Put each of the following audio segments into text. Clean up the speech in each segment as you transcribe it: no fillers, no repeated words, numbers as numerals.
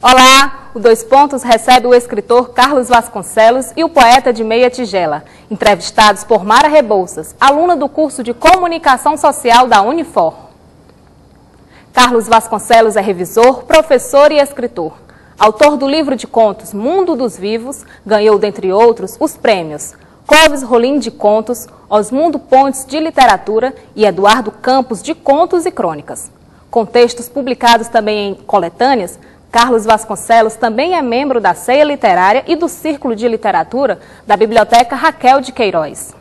Olá, o Dois Pontos recebe o escritor Carlos Vasconcelos e o poeta de Meia Tigela, entrevistados por Mara Rebouças, aluna do curso de Comunicação Social da Unifor. Carlos Vasconcelos é revisor, professor e escritor. Autor do livro de contos Mundo dos Vivos, ganhou, dentre outros, os prêmios Clóvis Rolim de Contos, Osmundo Pontes de Literatura e Eduardo Campos de Contos e Crônicas. Com textos publicados também em coletâneas, Carlos Vasconcelos também é membro da Ceia Literária e do Círculo de Literatura da Biblioteca Raquel de Queiroz.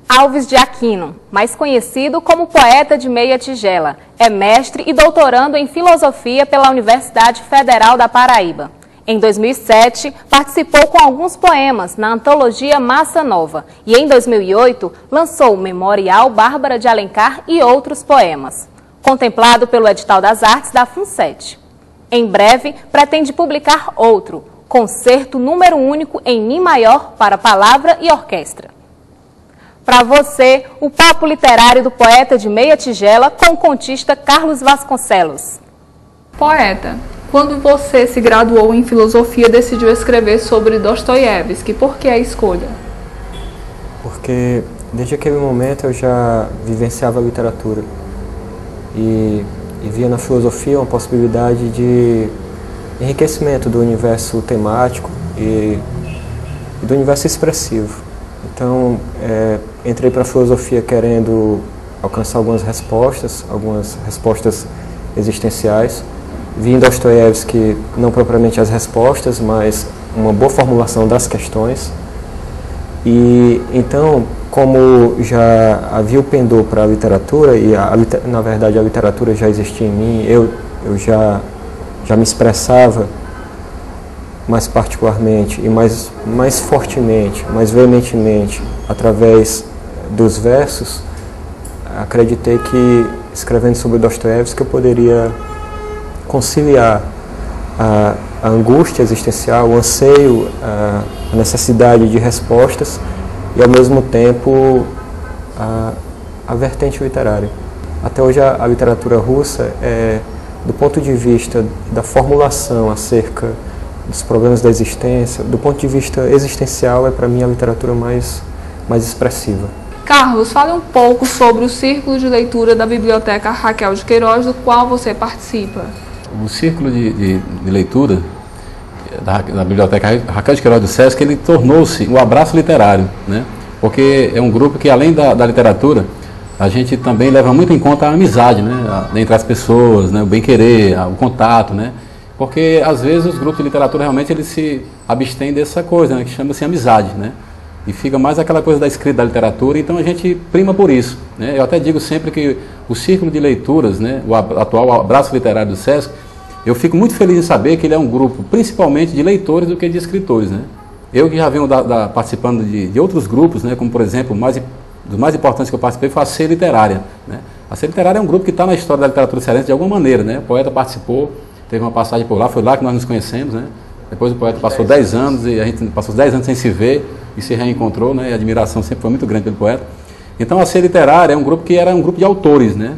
Alves de Aquino, mais conhecido como poeta de Meia Tigela, é mestre e doutorando em filosofia pela Universidade Federal da Paraíba. Em 2007, participou com alguns poemas na antologia Massa Nova e em 2008 lançou o Memorial Bárbara de Alencar e outros poemas, contemplado pelo edital das artes da FUNSET. Em breve, pretende publicar outro, Concerto Número Único em Mi Maior para Palavra e Orquestra. Para você, o papo literário do poeta de Meia Tigela com o contista Carlos Vasconcelos. Poeta, quando você se graduou em filosofia, decidiu escrever sobre Dostoiévski. Por que a escolha? Porque desde aquele momento eu já vivenciava a literatura e via na filosofia uma possibilidade de enriquecimento do universo temático e do universo expressivo. Então, entrei para a filosofia querendo alcançar algumas respostas existenciais. Vi em Dostoiévski não propriamente as respostas, mas uma boa formulação das questões. E então, como já havia o pendor para a literatura, e na verdade a literatura já existia em mim, eu já me expressava mais particularmente e mais fortemente, mais veementemente, através dos versos, acreditei que, escrevendo sobre Dostoiévski, eu poderia conciliar a angústia existencial, o anseio, a necessidade de respostas e, ao mesmo tempo, a vertente literária. Até hoje, a literatura russa, do ponto de vista da formulação acerca dos problemas da existência, do ponto de vista existencial, é para mim a literatura mais expressiva. Carlos, fale um pouco sobre o Círculo de Leitura da Biblioteca Raquel de Queiroz, do qual você participa. O Círculo de Leitura da Biblioteca Raquel de Queiroz do SESC, ele tornou-se um abraço literário, né? Porque é um grupo que, além da literatura, a gente também leva muito em conta a amizade, né? Entre as pessoas, né? O bem-querer, o contato, né? Porque, às vezes, os grupos de literatura realmente eles se abstêm dessa coisa, né? Que chama-se amizade, né? E fica mais aquela coisa da escrita, da literatura, então a gente prima por isso, né? Eu até digo sempre que o Círculo de Leituras, né? O atual Abraço Literário do SESC, eu fico muito feliz em saber que ele é um grupo principalmente de leitores do que de escritores, né? Eu que já venho participando de outros grupos, né? Como, por exemplo, dos mais importantes que eu participei foi a Ceia Literária, né? A Ceia Literária é um grupo que está na história da literatura cearense de alguma maneira, né? O poeta participou, teve uma passagem por lá, foi lá que nós nos conhecemos, né? Depois o poeta passou 10 anos e a gente passou 10 anos sem se ver e se reencontrou, né? E a admiração sempre foi muito grande pelo poeta. Então a Ceia Literária é um grupo que era um grupo de autores, né?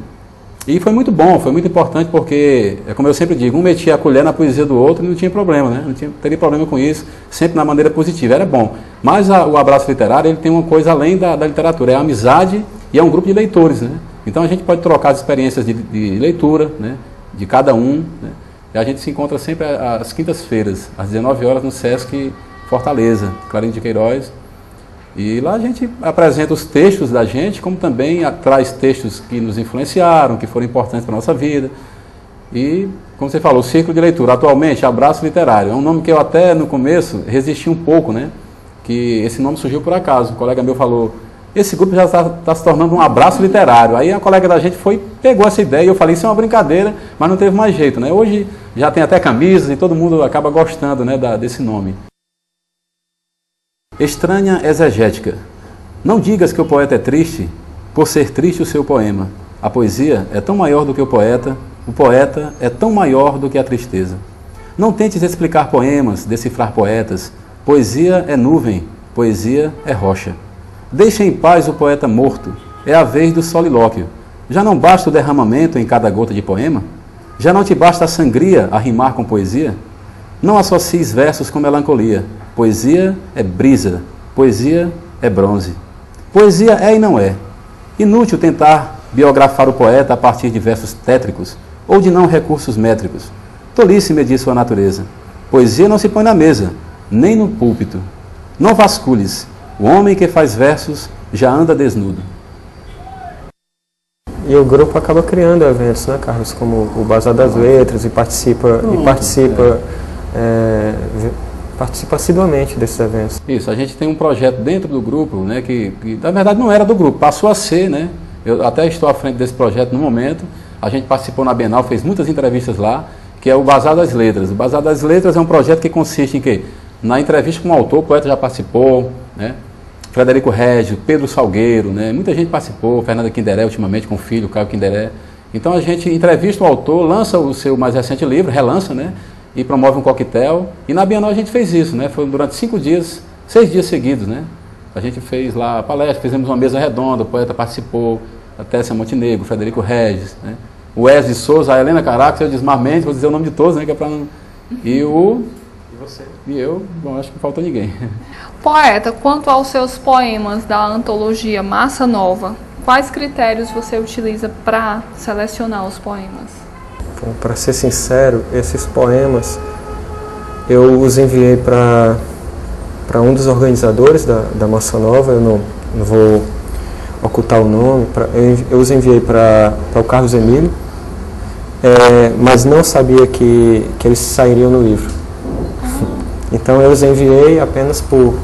E foi muito bom, foi muito importante porque, como eu sempre digo, um metia a colher na poesia do outro e não tinha problema, né? Não teria problema com isso, sempre na maneira positiva, era bom. Mas o Abraço Literário, ele tem uma coisa além da literatura, é a amizade e é um grupo de leitores, né? Então a gente pode trocar as experiências de leitura, né? De cada um, né? E a gente se encontra sempre às quintas-feiras, às 19 horas no SESC Fortaleza, Clarindo de Queiroz. E lá a gente apresenta os textos da gente, como também traz textos que nos influenciaram, que foram importantes para a nossa vida. E, como você falou, o Círculo de Leitura, atualmente, Abraço Literário. É um nome que eu até, no começo, resisti um pouco, né? Que esse nome surgiu por acaso. Um colega meu falou, esse grupo já está se tornando um abraço literário. Aí a colega da gente pegou essa ideia e eu falei, isso é uma brincadeira, mas não teve mais jeito, né? Hoje já tem até camisas e todo mundo acaba gostando, né, desse nome. Estranha exegética. Não digas que o poeta é triste, por ser triste o seu poema. A poesia é tão maior do que o poeta é tão maior do que a tristeza. Não tentes explicar poemas, decifrar poetas. Poesia é nuvem, poesia é rocha. Deixa em paz o poeta morto, é a vez do solilóquio. Já não basta o derramamento em cada gota de poema? Já não te basta a sangria a rimar com poesia? Não associes versos com melancolia. Poesia é brisa, poesia é bronze. Poesia é e não é. Inútil tentar biografar o poeta a partir de versos tétricos ou de não recursos métricos. Tolice medir sua natureza. Poesia não se põe na mesa, nem no púlpito. Não vasculhes, o homem que faz versos já anda desnudo. E o grupo acaba criando eventos, né, Carlos, como o Bazar das Letras, e participa assiduamente desses eventos. Isso, a gente tem um projeto dentro do grupo, né, que na verdade não era do grupo, passou a ser, né? Eu até estou à frente desse projeto no momento. A gente participou na Bienal, fez muitas entrevistas lá, que é o Bazar das Letras. O Bazar das Letras é um projeto que consiste em quê? Na entrevista com o autor, o poeta já participou, né? Frederico Régio, Pedro Salgueiro, né? Muita gente participou, Fernanda Kinderé ultimamente com o filho, Caio Kinderé. Então a gente entrevista o autor, lança o seu mais recente livro, relança, né? E promove um coquetel. E na Bienal a gente fez isso, né? Foi durante 6 dias seguidos, né? A gente fez lá a palestra, fizemos uma mesa redonda, o poeta participou, a Tessia Montenegro, o Frederico Regis, né? O Wesley Souza, a Helena Caracas, o Dismar Mendes, vou dizer o nome de todos, né? Que é pra não... E você? E eu, bom, acho que não faltou ninguém. Poeta, quanto aos seus poemas da antologia Massa Nova, quais critérios você utiliza para selecionar os poemas? Para ser sincero, esses poemas eu os enviei para um dos organizadores da Massa Nova, eu não vou ocultar o nome, eu os enviei para o Carlos Emílio, mas não sabia que eles sairiam no livro. Então eu os enviei apenas por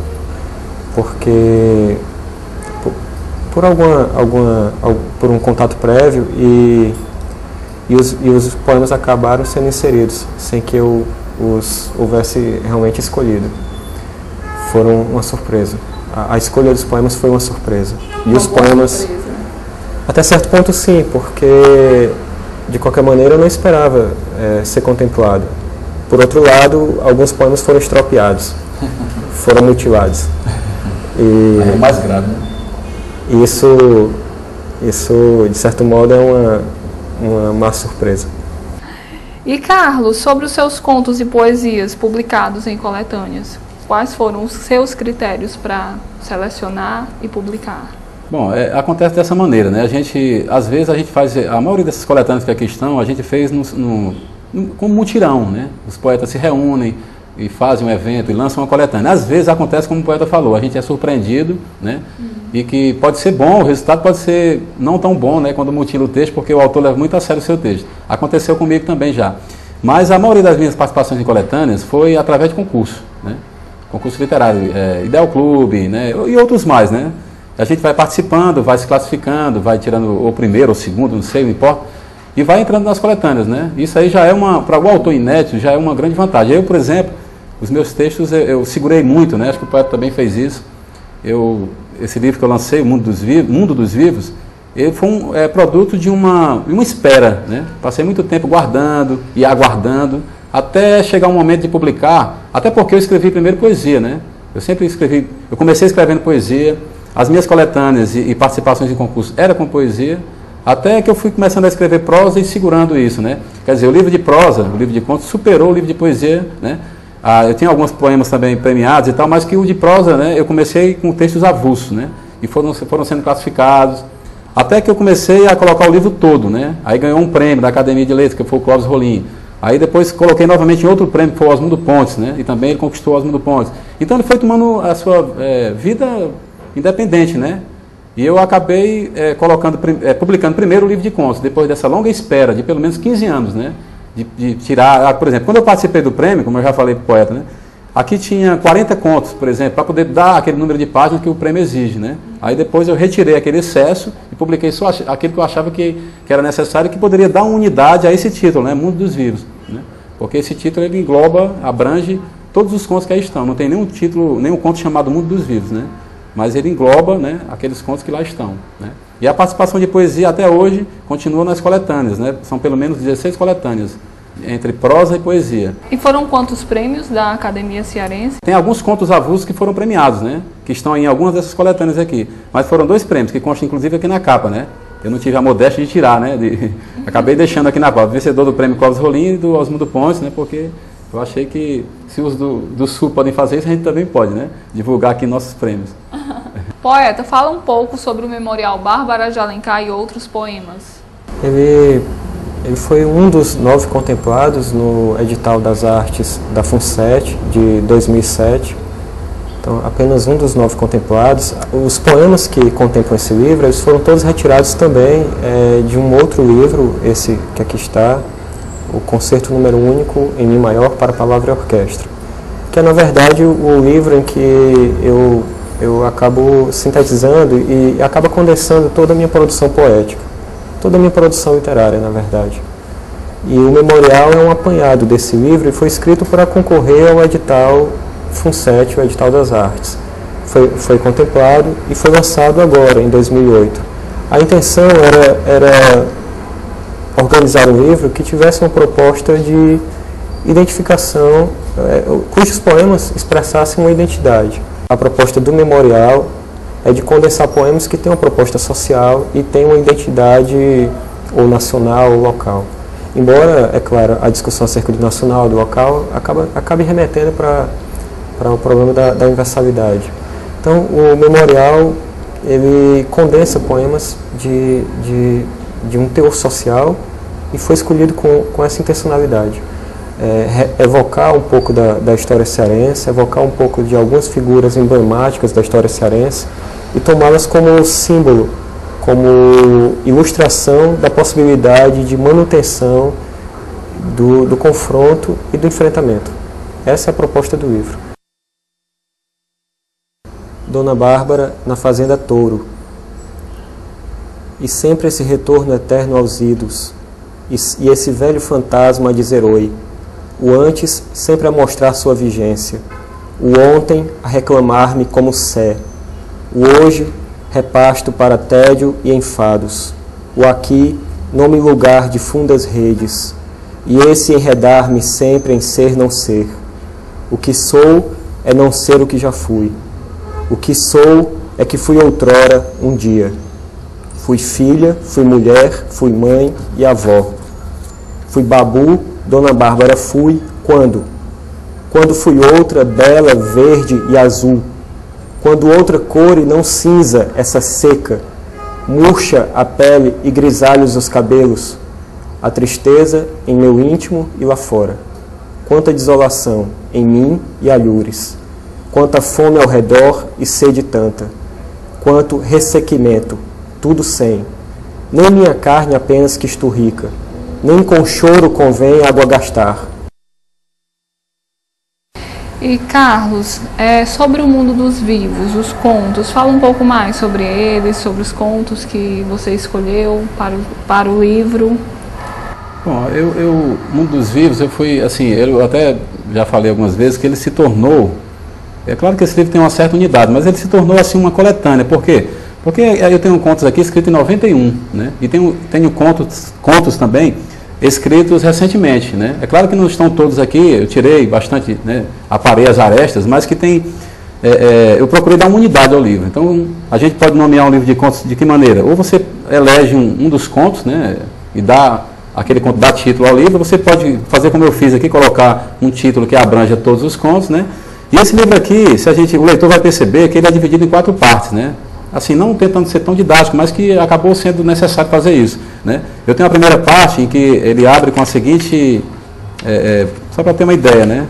um contato prévio e os poemas acabaram sendo inseridos sem que eu os houvesse realmente escolhido. Foram uma surpresa. A escolha dos poemas foi uma surpresa. E os poemas, até certo ponto sim, porque de qualquer maneira eu não esperava ser contemplado. Por outro lado, alguns poemas foram estropiados, foram mutilados. É o mais grave, né? Isso, de certo modo, é uma má surpresa. E Carlos, sobre os seus contos e poesias publicados em coletâneas, quais foram os seus critérios para selecionar e publicar? Bom, acontece dessa maneira, né? Às vezes a gente faz, a maioria dessas coletâneas que aqui estão, a gente fez como mutirão, né? Os poetas se reúnem e fazem um evento e lançam uma coletânea. Às vezes acontece como o poeta falou, a gente é surpreendido, né? E que pode ser bom, o resultado pode ser não tão bom, né? Quando mutila o texto, porque o autor leva muito a sério o seu texto. Aconteceu comigo também já. Mas a maioria das minhas participações em coletâneas foi através de concurso, né? Concurso literário, Ideal Clube, né? E outros mais, né? A gente vai participando, vai se classificando, vai tirando o primeiro ou segundo, não sei, não importa. E vai entrando nas coletâneas, né? Isso aí já é para o autor inédito, já é uma grande vantagem. Eu, por exemplo, os meus textos eu segurei muito, né? Acho que o poeta também fez isso. Esse livro que eu lancei, Mundo dos Vivos, ele foi produto de uma espera, né? Passei muito tempo guardando e aguardando, até chegar um momento de publicar, até porque eu escrevi primeiro poesia, né? Eu comecei escrevendo poesia, as minhas coletâneas e participações em concurso eram com poesia, até que eu fui começando a escrever prosa e segurando isso, né? Quer dizer, o livro de prosa, o livro de contos, superou o livro de poesia, né? Eu tinha alguns poemas também premiados e tal, mas que o de prosa, né? Eu comecei com textos avulsos, né? E foram sendo classificados, até que eu comecei a colocar o livro todo, né? Aí ganhou um prêmio da Academia de Letras, que foi o Clóvis Rolim. Aí depois coloquei novamente em outro prêmio, que foi o Osmundo Pontes, né? E também ele conquistou o Osmundo Pontes. Então ele foi tomando a sua vida independente, né? E eu acabei publicando primeiro o livro de contos, depois dessa longa espera de pelo menos 15 anos, né? De tirar, por exemplo, quando eu participei do prêmio, como eu já falei para o poeta, né? Aqui tinha 40 contos, por exemplo, para poder dar aquele número de páginas que o prêmio exige, né? Aí depois eu retirei aquele excesso e publiquei só aquilo que eu achava que era necessário e que poderia dar uma unidade a esse título, né? Mundo dos Vivos, né? Porque esse título ele engloba, abrange todos os contos que aí estão. Não tem nenhum conto chamado Mundo dos Vivos, né? Mas ele engloba, né, aqueles contos que lá estão, né? E a participação de poesia até hoje continua nas coletâneas, né? São pelo menos 16 coletâneas, entre prosa e poesia. E foram quantos prêmios da Academia Cearense? Tem alguns contos avulsos que foram premiados, né? Que estão em algumas dessas coletâneas aqui. Mas foram 2 prêmios, que constam inclusive aqui na capa, né? eu não tive a modéstia de tirar, né? Acabei deixando aqui na pauta, vencedor do prêmio Clóvis Rolim e do Osmundo Pontes, né? Porque eu achei que se os do Sul podem fazer isso, a gente também pode, né? Divulgar aqui nossos prêmios. Poeta, fala um pouco sobre o Memorial Bárbara de Alencar e outros poemas. Ele foi um dos 9 contemplados no edital das artes da FUNSET de 2007. Então, apenas um dos 9 contemplados. Os poemas que contemplam esse livro, eles foram todos retirados também de um outro livro, esse que aqui está, o Concerto Número Único em Mi Maior para Palavra e Orquestra, que é, na verdade, o livro em que eu acabo sintetizando e acaba condensando toda a minha produção poética, toda a minha produção literária, na verdade. E o memorial é um apanhado desse livro e foi escrito para concorrer ao edital FUNSET, o edital das artes. Foi contemplado e foi lançado agora, em 2008. A intenção era organizar um livro que tivesse uma proposta de identificação, cujos poemas expressassem uma identidade. A proposta do memorial é de condensar poemas que têm uma proposta social e têm uma identidade ou nacional ou local. Embora, é claro, a discussão acerca do nacional, do local, acabe remetendo para o problema da universalidade. Então, o memorial, ele condensa poemas de um teor social e foi escolhido com essa intencionalidade. Evocar um pouco da história cearense, evocar um pouco de algumas figuras emblemáticas da história cearense e tomá-las como símbolo, como ilustração da possibilidade de manutenção do confronto e do enfrentamento. Essa é a proposta do livro. Dona Bárbara na Fazenda Touro. E sempre esse retorno eterno aos idos, e esse velho fantasma a dizer oi, o antes sempre a mostrar sua vigência, o ontem a reclamar-me como sé, o hoje repasto para tédio e enfados, o aqui nome e lugar de fundas redes, e esse enredar-me sempre em ser não ser. O que sou é não ser o que já fui. O que sou é que fui outrora um dia. Fui filha, fui mulher, fui mãe e avó. Fui babu, Dona Bárbara fui, quando? Quando fui outra, bela, verde e azul. Quando outra cor e não cinza, essa seca, murcha a pele e grisalhos os cabelos, a tristeza em meu íntimo e lá fora. Quanta desolação em mim e alhures, quanta fome ao redor e sede tanta, quanto ressequimento, tudo sem, nem minha carne apenas que estou rica, nem com choro convém água gastar. E Carlos, sobre o mundo dos vivos, os contos, fala um pouco mais sobre eles, sobre os contos que você escolheu para o livro. Bom, o mundo dos vivos, eu fui, assim, eu até já falei algumas vezes que ele se tornou, é claro que esse livro tem uma certa unidade, mas ele se tornou, assim, uma coletânea. Por quê? Porque eu tenho contos aqui escritos em 91, né? E tenho contos também escritos recentemente, né? É claro que não estão todos aqui, eu tirei bastante, né? Aparei as arestas, mas que tem... eu procurei dar uma unidade ao livro. Então, a gente pode nomear um livro de contos de que maneira? Ou você elege um dos contos, né? E dá aquele conto, dá título ao livro. Você pode fazer como eu fiz aqui, colocar um título que abranja todos os contos, né? E esse livro aqui, o leitor vai perceber que ele é dividido em 4 partes, né? Assim, não tentando ser tão didático, mas que acabou sendo necessário fazer isso, né? Eu tenho a primeira parte em que ele abre com a seguinte, só para ter uma ideia, né?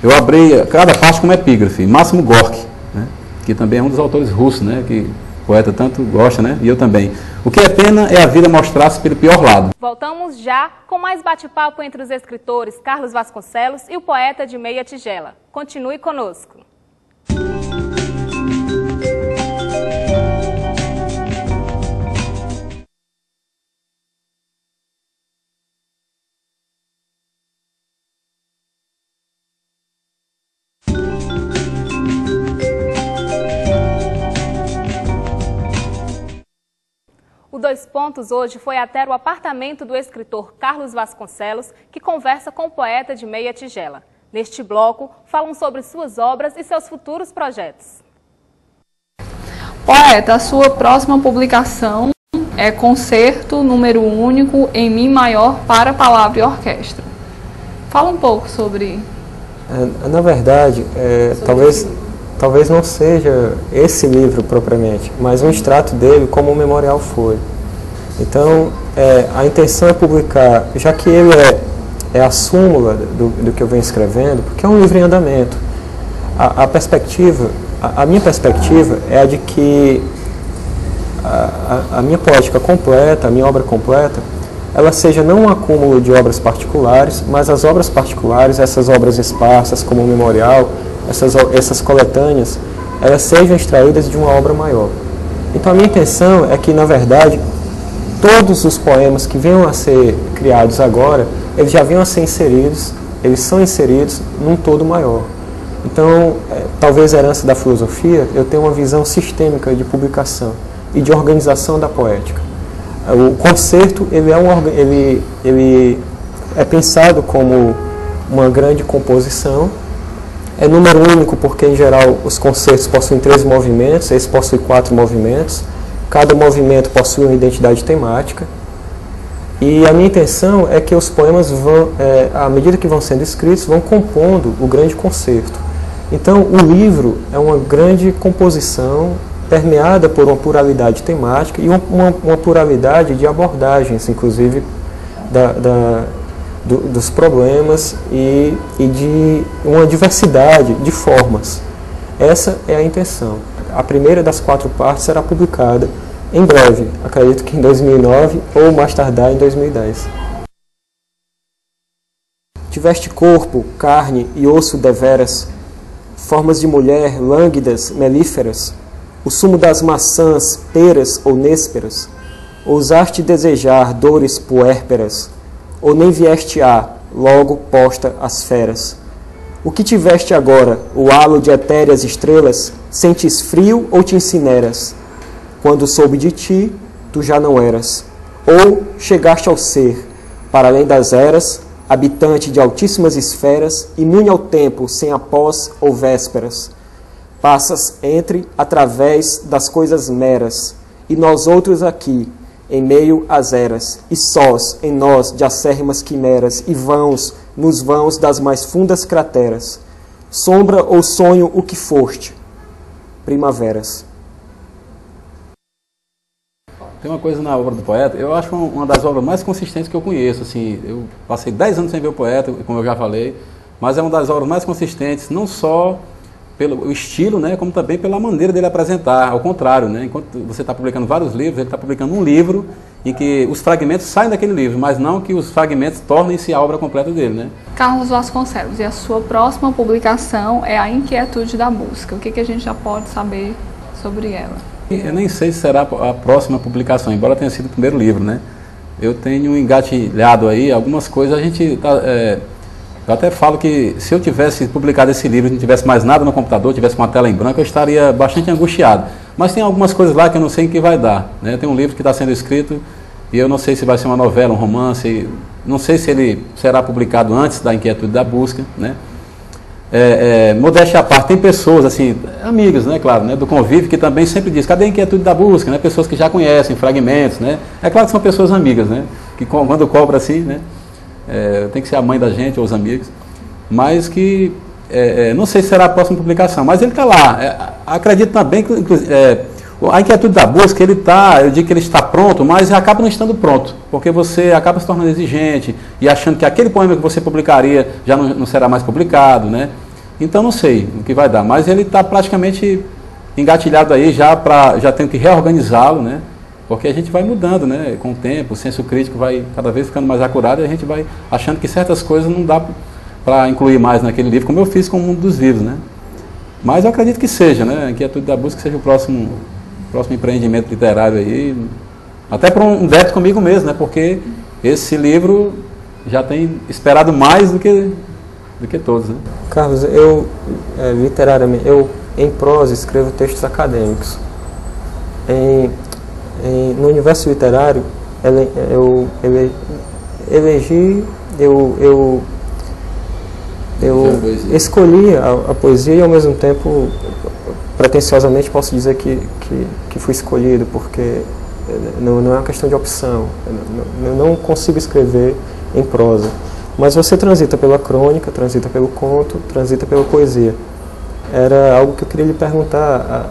Eu abri cada parte com uma epígrafe, Máximo Gorky, né? Que também é um dos autores russos, né? Que o poeta tanto gosta, né? E eu também. O que é pena é a vida mostrar-se pelo pior lado. Voltamos já com mais bate-papo entre os escritores Carlos Vasconcelos e o poeta de Meia Tigela. Continue conosco. O Dois Pontos hoje foi até o apartamento do escritor Carlos Vasconcelos, que conversa com o poeta de Meia Tigela. Neste bloco, falam sobre suas obras e seus futuros projetos. Poeta, a sua próxima publicação é Concerto Número Único em Mi Maior para Palavra e Orquestra. Fala um pouco sobre... Na verdade, talvez não seja esse livro propriamente, mas um extrato dele como o memorial foi. Então, a intenção é publicar, já que ele é a súmula do que eu venho escrevendo, porque é um livro em andamento. A minha perspectiva é a de que a minha poética completa, a minha obra completa, ela seja não um acúmulo de obras particulares, mas as obras particulares, essas obras esparsas como o memorial, essas coletâneas, elas sejam extraídas de uma obra maior. Então a minha intenção é que, na verdade, todos os poemas que venham a ser criados agora, eles já venham a ser inseridos, eles são inseridos num todo maior. Então, talvez a herança da filosofia, eu tenho uma visão sistêmica de publicação e de organização da poética. O concerto, ele é pensado como uma grande composição, é número único porque, em geral, os concertos possuem 3 movimentos, esse possui 4 movimentos, cada movimento possui uma identidade temática, e a minha intenção é que os poemas vão, à medida que vão sendo escritos, vão compondo o grande concerto. Então, o livro é uma grande composição permeada por uma pluralidade temática e uma pluralidade de abordagens, inclusive dos problemas e de uma diversidade de formas. Essa é a intenção. A primeira das 4 partes será publicada em breve, acredito que em 2009 ou mais tardar em 2010. Tiveste corpo, carne e osso deveras, formas de mulher lânguidas, melíferas, o sumo das maçãs, peras ou nésperas, ousaste desejar dores puérperas, ou nem vieste logo posta às feras. O que tiveste agora, o halo de etéreas estrelas, sentes frio ou te incineras? Quando soube de ti, tu já não eras. Ou chegaste ao ser, para além das eras, habitante de altíssimas esferas, imune ao tempo, sem após ou vésperas. Passas através das coisas meras, e nós outros aqui, em meio às eras, e sós em nós de acérrimas quimeras, e vãos nos vãos das mais fundas crateras. Sombra ou sonho o que foste, primaveras. Tem uma coisa na obra do poeta, eu acho uma das obras mais consistentes que eu conheço. Assim, eu passei 10 anos sem ver o poeta, como eu já falei, mas é uma das obras mais consistentes, não só pelo estilo, né, como também pela maneira dele apresentar. Ao contrário, né, enquanto você está publicando vários livros, ele está publicando um livro em que os fragmentos saem daquele livro, mas não que os fragmentos tornem-se a obra completa dele, né? Carlos Vasconcelos, e a sua próxima publicação é A Inquietude da Busca. O que a gente já pode saber sobre ela? Eu nem sei se será a próxima publicação, embora tenha sido o primeiro livro, né? Eu tenho engatilhado aí algumas coisas, eu até falo que se eu tivesse publicado esse livro e não tivesse mais nada no computador, tivesse uma tela em branco, eu estaria bastante angustiado. Mas tem algumas coisas lá que eu não sei em que vai dar, né? Tem um livro que está sendo escrito e eu não sei se vai ser uma novela, um romance, não sei se ele será publicado antes da Inquietude da Busca, né? Modéstia à parte, tem pessoas, assim, amigas, né, claro, né, do convívio, que também sempre diz, cadê a Inquietude da Busca, né? Pessoas que já conhecem fragmentos, né? É claro que são pessoas amigas, né? Que quando cobra assim, né? Tem que ser a mãe da gente ou os amigos, mas que não sei se será a próxima publicação, mas ele está lá. Acredito também que a Inquietude da Busca, eu digo que ele está pronto, mas acaba não estando pronto, porque você acaba se tornando exigente e achando que aquele poema que você publicaria já não será mais publicado, né? Então não sei o que vai dar, mas ele está praticamente engatilhado aí, já tenho que reorganizá-lo, né? Porque a gente vai mudando, né? Com o tempo, o senso crítico vai cada vez ficando mais acurado e a gente vai achando que certas coisas não dá para incluir mais naquele livro, como eu fiz com o Mundo dos Vivos, né? Mas eu acredito que seja, né? A Inquietude da Busca seja o próximo empreendimento literário aí, até por um débito comigo mesmo, né? Porque esse livro já tem esperado mais do que todos, né? Carlos, literariamente, em prosa escrevo textos acadêmicos. No universo literário, eu escolhi a poesia e, ao mesmo tempo, pretensiosamente posso dizer que fui escolhido, porque não é uma questão de opção. Eu não consigo escrever em prosa. Mas você transita pela crônica, transita pelo conto, transita pela poesia. Era algo que eu queria lhe perguntar,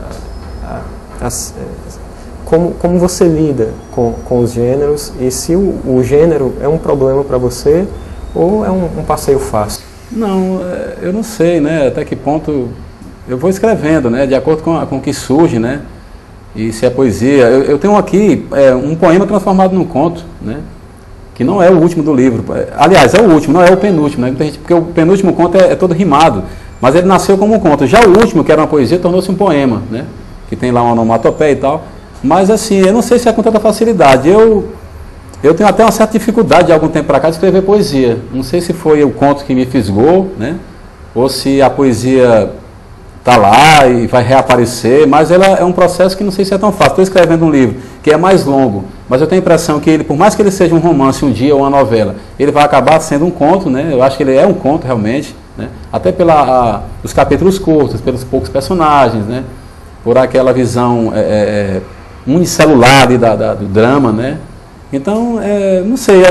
como você lida com os gêneros e se o gênero é um problema para você ou é um passeio fácil? Não, eu não sei, né, até que ponto eu vou escrevendo, né, de acordo com o que surge, né, e se é poesia. Eu tenho aqui um poema transformado num conto, né, que não é o último do livro. Aliás, é o último, não é o penúltimo, né, porque o penúltimo conto é todo rimado, mas ele nasceu como um conto. Já o último, que era uma poesia, tornou-se um poema, né, que tem lá uma onomatopeia e tal. Mas assim, eu não sei se é com tanta facilidade. Eu tenho até uma certa dificuldade de algum tempo para cá de escrever poesia. Não sei se foi o conto que me fisgou, né, ou se a poesia está lá e vai reaparecer, mas ela é um processo que não sei se é tão fácil. Estou escrevendo um livro que é mais longo, mas eu tenho a impressão que ele, por mais que ele seja um romance um dia ou uma novela, ele vai acabar sendo um conto, né? Eu acho que ele é um conto realmente, né? Até pelos capítulos curtos, pelos poucos personagens, né? Por aquela visão unicelular ali do drama, né? Então, não sei,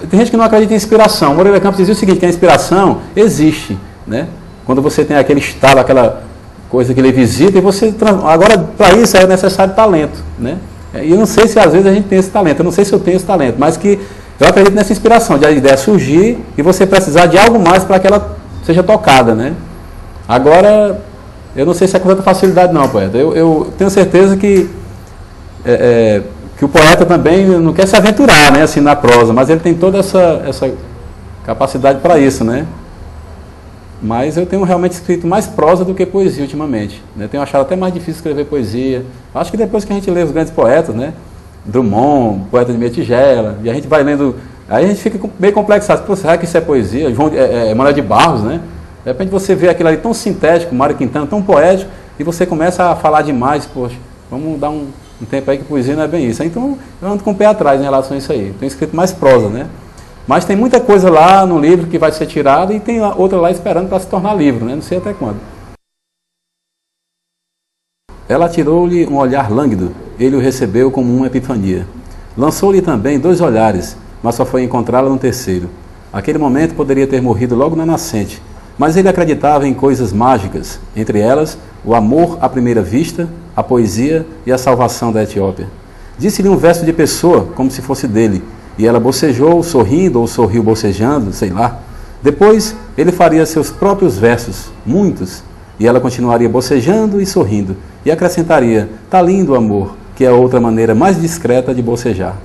tem gente que não acredita em inspiração. Moreira Campos dizia o seguinte, que a inspiração existe, né? Quando você tem aquele estado, aquela coisa que ele visita, e você... Agora, para isso é necessário talento, né? E eu não sei se às vezes a gente tem esse talento, eu não sei se eu tenho esse talento, mas que eu acredito nessa inspiração, de a ideia surgir e você precisar de algo mais para que ela seja tocada, né? Agora, eu não sei se é com tanta facilidade não, poeta. Eu tenho certeza que o poeta também não quer se aventurar, né, assim, na prosa, mas ele tem toda essa capacidade para isso, né? Mas eu tenho realmente escrito mais prosa do que poesia ultimamente, né? Tenho achado até mais difícil escrever poesia. Acho que depois que a gente lê os grandes poetas, né? Drummond, poeta de Meia Tigela, e a gente vai lendo, aí a gente fica meio complexado. Pô, será que isso é poesia? Manuel de Barros, né? De repente você vê aquilo ali tão sintético, Mário Quintana, tão poético, e você começa a falar demais, poxa, vamos dar um tempo aí que poesia não é bem isso. Então eu ando com o pé atrás em relação a isso aí. Tenho escrito mais prosa, né? Mas tem muita coisa lá no livro que vai ser tirada e tem outra lá esperando para se tornar livro, né? Não sei até quando. Ela tirou-lhe um olhar lânguido, ele o recebeu como uma epifania. Lançou-lhe também 2 olhares, mas só foi encontrá-la no terceiro. Aquele momento poderia ter morrido logo na nascente, mas ele acreditava em coisas mágicas, entre elas o amor à primeira vista, a poesia e a salvação da Etiópia. Disse-lhe um verso de pessoa, como se fosse dele, e ela bocejou, sorrindo, ou sorriu bocejando, sei lá. Depois, ele faria seus próprios versos, muitos, e ela continuaria bocejando e sorrindo, e acrescentaria, tá lindo o amor, que é outra maneira mais discreta de bocejar.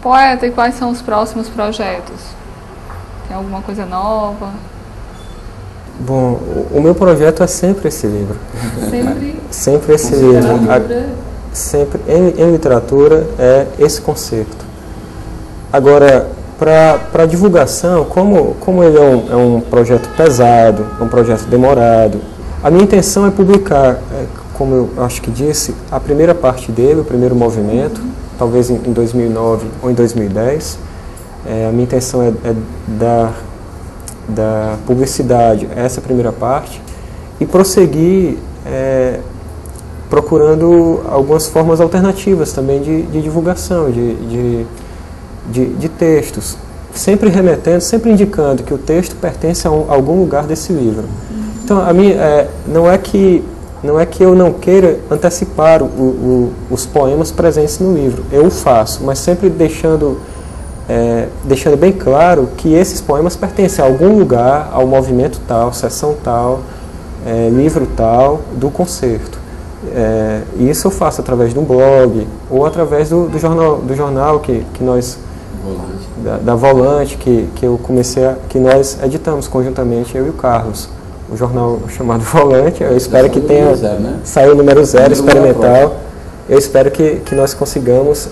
Poeta, e quais são os próximos projetos? Tem alguma coisa nova? Bom, o meu projeto é sempre esse livro. Sempre esse livro. Sempre em literatura é esse conceito. Agora, para divulgação, como ele é um projeto pesado, é um projeto demorado, a minha intenção é publicar, como eu acho que disse, a primeira parte dele, o primeiro movimento, talvez em 2009 ou em 2010. A minha intenção é dar publicidade a essa primeira parte e prosseguir procurando algumas formas alternativas também de divulgação, de textos, sempre remetendo, sempre indicando que o texto pertence a algum lugar desse livro. Então, não é que eu não queira antecipar os poemas presentes no livro, eu o faço, mas sempre deixando bem claro que esses poemas pertencem a algum lugar, ao movimento tal, seção tal, livro tal, do concerto. E isso eu faço através de um blog ou através do jornal que nós da Volante que eu comecei que nós editamos conjuntamente, eu e o Carlos, o jornal chamado Volante. Eu espero que tenha saído o número 0 experimental. Eu espero que nós consigamos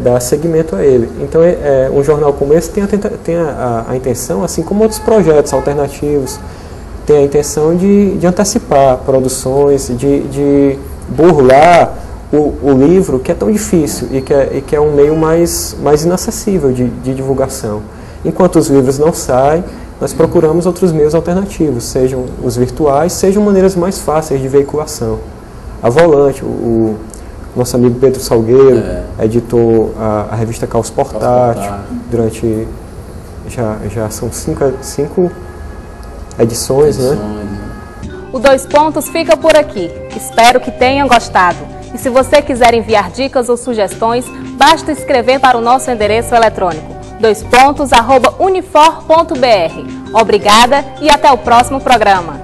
dar seguimento a ele. Então, um jornal como esse tem a intenção, assim como outros projetos alternativos, tem a intenção de antecipar produções, de burlar o livro, que é tão difícil e que é um meio mais inacessível de divulgação. Enquanto os livros não saem, nós procuramos outros meios alternativos, sejam os virtuais, sejam maneiras mais fáceis de veiculação. A Volante, Nosso amigo Pedro Salgueiro editou a revista Caos Portátil durante... Já são cinco edições, né? O Dois Pontos fica por aqui. Espero que tenham gostado. E se você quiser enviar dicas ou sugestões, basta escrever para o nosso endereço eletrônico doispontos@unifor.br. Obrigada e até o próximo programa.